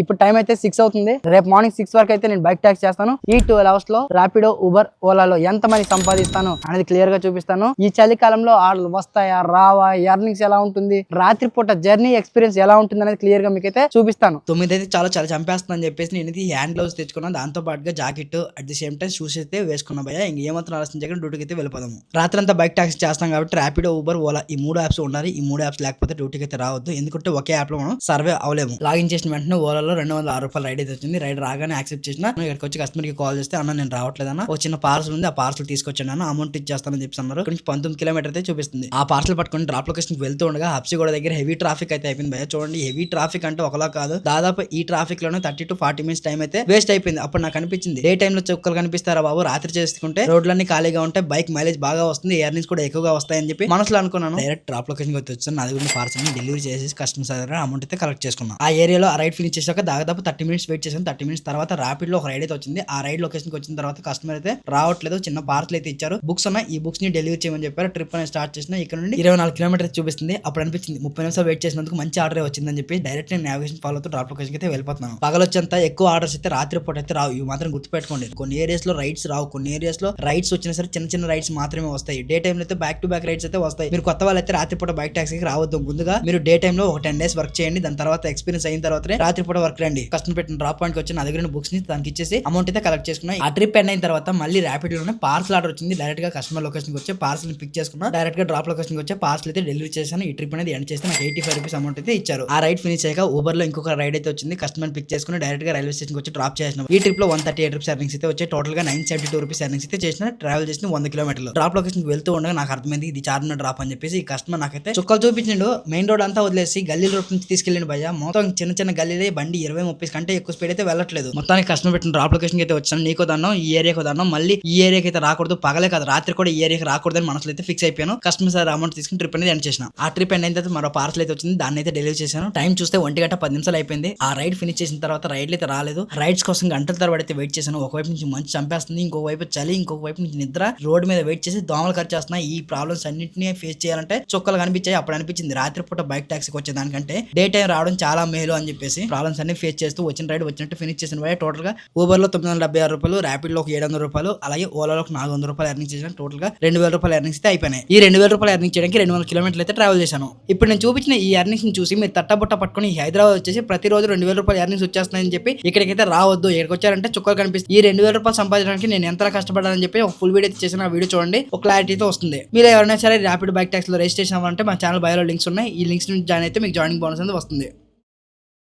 ఇప్పుడు టైం అయితే 6 అవుతుంది. రేపు మార్నింగ్ 6 వరకు అయితే నేను బైక్ ట్యాక్సీ చేస్తాను. ఈ 12 అవర్స్ లో ర్యాపిడో, ఊబర్, ఓలాలో ఎంత మనీ సంపాదిస్తాను అనేది క్లియర్ గా చూపిస్తాను. ఈ చలికాలంలో ఆర్డర్లు వస్తాయా రావా, ఎర్నింగ్స్ ఎలా ఉంటుంది, రాత్రిపూట జర్నీ ఎక్స్పీరియన్స్ ఎలా ఉంటుంది అనేది క్లియర్ గా మీకైతే చూపిస్తాను. 9 అయితే చాలా చంపేస్తాను అని చెప్పేసి నేను హ్యాండ్ గ్లౌస్ తెచ్చుకున్నాను. దాంతో పాటుగా jacket at the same time shoes అయితే వేసుకున్నా భయ్యా. ఇంకేమాత్రం ఆలోచించకుండా డ్యూటీకి అయితే వెళ్ళిపోదాము. రాత్రంతా బైక్ ట్యాక్సీ చేస్తాం కాబట్టి ర్యాపిడో, ఊబర్, ఓలా ఈ 3 యాప్స్ ఉండాలి. ఈ 3 యాప్స్ లేకపోతే డ్యూటీకి అయితే రావద్దు. ఎందుకంటే ఒకే యాప్ లో మనం సర్వే అవ్వలేము. లాగిన్ చేసిన వెంటనే ఓలాలో 206 రూపాయలు రైడ్ అయితే వచ్చింది. రైడ్ రాగానే యాక్సెప్ట్ చేసిన ఇక్కడికి వచ్చి కస్టమర్ కి కాల్ చేస్తే అన్న నేను రావట్లేదన్న, ఒక చిన్న పార్సల్ ఉంది, ఆ పార్సల్ తీసుకొచ్చాను అన్న, అమౌంట్ ఇచ్చేస్తానని చెప్పి అన్నారు. ఇక్కడ నుంచి 19 కిలోమీటర్ అయితే చూపిస్తుంది. ఆ పార్సల్ పట్టుకుని డ్రాప్ లొకేషన్ వెళ్తూ ఉండగా హబ్సిగూడ దగ్గర హెవీ ట్రాఫిక్ అయితే అయిపోయింది భయ్యా. చూడండి, హెవీ ట్రాఫిక్ అంటే ఒకలా కాదు, దాదాపు ఈ ట్రాఫిక్ లోనే 30 to 40 మినిట్స్ టైం అయితే వేస్ట్ అయిపోయింది. అప్పుడు నాకు అనిపించింది డే టైమ్ లో చుక్కలు కనిపిస్తారా బాబు, రాత్రి చేసుకుంటే రోడ్లన్నీ ఖాళీగా ఉంటాయి, బైక్ మైలేజ్ బాగా వస్తుంది, ఎర్నింగ్స్ కూడా ఎక్కువగా వస్తాయని చెప్పి మనసులో అనుకున్నాను. డైరెక్ట్ డ్రాప్ లొకేషన్ వచ్చి వచ్చాను. నా దగ్గర పార్సల్ డెలివరీ చేసి కస్టమర్స్ దగ్గర అమౌంట్ అయితే కలెక్ట్ చేసుకున్నాను. ఆ ఏరియాలో ఆ రైడ్ ఫినిష్ చేశాక దాదాపు 30 మినిట్స్ వెయిట్ చేశాను. 30 మినిట్స్ తర్వాత ర్యాపిడ్ లో ఒక రైడ్ అయితే వచ్చింది. ఆ రైడ్ లొకేషన్ కి వచ్చిన తర్వాత కస్టమర్ అయితే రావట్లేదు, చిన్న పార్సల్ అయితే ఇచ్చారు. బుక్స్ ఉన్నాయి, ఈ బుక్స్ ని డెలివరీ చేయమని చెప్పారు. ట్రిప్ అనేది స్టార్ట్ చేసిన ఇక్కడ నుండి 24 కిలోమీటర్ చూపిస్తుంది. అప్పుడు అనిపించింది 30 నిమిషాలు వెయిట్ చేసినందుకు మంచి ఆర్డర్ వచ్చిందని చెప్పి డైరెక్ట్ నేను నావిగేషన్ ఫాలో అవుతూ డ్రాప్ లొకేషన్ అయితే వెళ్ళిపోతున్నాను. పగలొచ్చేంత ఎక్కువ ఆర్డర్స్ అయితే రాత్రి పూట అయితే రావు. ఇవి మాత్రం గుర్తుపెట్టుకోండి. కొన్ని ఏరియాస్ లో రైడ్స్ రావు, కొన్ని ఏరియాస్ లో రైడ్స్ వచ్చినా సరే చిన్న చిన్న రైడ్స్ మాత్రమే వస్తాయి. డే టైమ్ లో అయితే బ్యాక్ టు బ్యాక్ రైడ్స్ అయితే వస్తాయి. మీరు కొత్త వాళ్ళు అయితే రాత్రి పూట బైక్ టాక్సీకి రావద్దు. ముందుగా మీరు డే టైమ్ లో ఒక 10 days వర్క్ చేయండి. దాని తర్వాత ఎక్స్పీరియన్స్ అయిన తర్వాత రాత్రి పూట వర్క్ రండి. కస్టమర్ పెట్టిన డ్రాప్ పాయింట్ వచ్చి నా దగ్గర బుక్స్ ని దానికి ఇచ్చేసి అమౌంట్ అయితే కలెక్ట్ చేసుకున్నా. ఆ ట్రిప్ ఎండ్ అయిన తర్వాత మళ్ళీ ర్యాపిడ్ లోనే పార్సల్ ఆర్డర్ వచ్చింది. డైరెక్ట్ గా కస్టమర్ లొకేషన్ కి వచ్చి పార్సల్ ని పిక్ చేసుకున్నా. డైరెక్ట్ గా డ్రాప్ లొకేషన్ కి వచ్చి పార్సల్ అయితే డెలివరీ చేశాను. ఈ ట్రిప్ అనేది ఎండ్ చేస్తే నాకు 85 రూపీస్ అమౌంట్ అయితే ఇచ్చారు. ఆ రైడ్ ఫినిష్ అయ్యాక ఊబర్ లో ఇంకొక రైడ్ అయితే వచ్చింది. కస్టమర్ పిక్ చేసుకుని డైరెక్ట్ గా రైల్వే స్టేషన్ వచ్చి డ్రాప్ చేసిన. ఈ ట్రిప్ లో 138 రూపీస్ ఎర్నింగ్స్ అయితే వచ్చి టోటల్ గా 972 రూపీస్ ఎర్నింగ్స్ అయితే చేసిన. ట్రావెల్ చేసిన 100 కిలోమీటర్లు. డ్రాప్ లొకేషన్ కి వెళ్తూ ఉండగా నాకు అర్థమైంది ఇది చార్మినార్ డ్రాప్ అని చెప్పేసి. ఈ కస్టమర్ నాకైతే చుక్కలు చూపించిండు. మెయిన్ రోడ్ అంతా వదిలేసి గల్లీ రోడ్ నుంచి తీసుకెళ్ళిండు భయ్యా. మొత్తం చిన్న చిన్న గల్లీలే, బండి 20-30 కంటే ఎక్కువ స్పీడ్ అయితే వెళ్ళట్లేదు. మొత్తానికి కస్టమర్ పెట్టిన డ్రాప్ లొకేషన్ అయితే వచ్చాను. నీకో దానం, ఈ ఏరియాకి దానం, మళ్ళీ ఈ ఏరియాకి అయితే రాకూడదు, పగలే కాదు రాత్రి కూడా ఈ ఏరియాకి రాకూడదని మనసులో అయితే ఫిక్స్ అయిపోయాను. కస్టమర్ సార్ అమౌంట్ తీసుకుని ట్రిప్ అనేది ఎండ్ చేసిన. ఆ ట్రిప్ ఎండ్ అయిన తర్వాత మరో పార్సల్ అయితే వచ్చింది. దాన్ని అయితే డెలివరీ చేశాను. టైం చూస్తే 1:10 నిమిషాలు అయిపోయింది. ఆ రైడ్ ఫినిష్ చేసిన తర్వాత రైడ్లు అయితే రాలేదు. రైడ్స్ కోసం గంటల తరబడి అయితే వెయిట్ చేశాను. ఒకవైపు నుంచి మంచి చంపేస్తుంది, ఇంకొక వైపు చలి, ఇంకొక వైపు నుంచి నిద్ర. రోడ్డు మీద వెయిట్ చేసి దోమలు ఖర్చేస్తున్నాయి. ఈ ప్రాబ్లమ్స్ అన్నింటినీ ఫేస్ చేయాలంటే చుక్కలు కనిపించాయి. అప్పుడు అనిపించింది రాత్రిపూట బైక్ టాక్సీకి వచ్చే దానికంటే డే టైం రావడం చాలా మేలు అని చెప్పేసి ప్రాబ్లమ్స్ అన్ని ఫేస్ చేస్తూ వచ్చిన రైడ్ వచ్చినట్టు ఫినిష్ చేసిన. టోటల్ గా ఊబర్ లో 976 రూపాయలు, ర్యాపిడ్ లో 700 రూపాయలు, అలాగే ఓలాలో 400 రూపాయలు ఎర్నింగ్ చేసిన. టోటల్ గా 2000 రూపాయలు ఎర్నింగ్స్ అయితే అయిపోయినాయి. ఈ 2000 రూపాయలు ఎర్నింగ్ చేయడానికి 200 కిలోమీటర్లు అయితే ట్రావెల్ చేశాను. ఇప్పుడు నేను చూపించిన ఈ ఎర్నింగ్స్ ని చూసి మీరు తట్టబుట్ట పట్టుకుని హైదరాబాద్ వచ్చేసి ప్రతిరోజు 2000 రూపాయలు ఎర్నింగ్స్ వచ్చేస్తున్నాయని చెప్పి ఇక్కడికైతే రావద్దు. ఇక్కడికి వచ్చారంటే చుక్కలు కనిపిస్తుంది. ఈ 2000 రూపాయలు సంపాదించడానికి నేను ఎంత కష్టపడాలని చెప్పి ఒక ఫుల్ వీడియో చేసిన. వీడియో చూడండి, ఒక క్లారిటీతో వస్తుంది. మీరు ఎవరైనా సరే ర్యాపిడ్ బైక్ టాక్సీ లో రిజిస్ట్రేషన్ అవ్వాలంటే మా ఛానల్ బయోలో లింక్స్ ఉన్నాయి. ఈ లింక్స్ నుంచి జాయిన్ అయితే మీకు జాయినింగ్ బోనస్ అనేది వస్తుంది.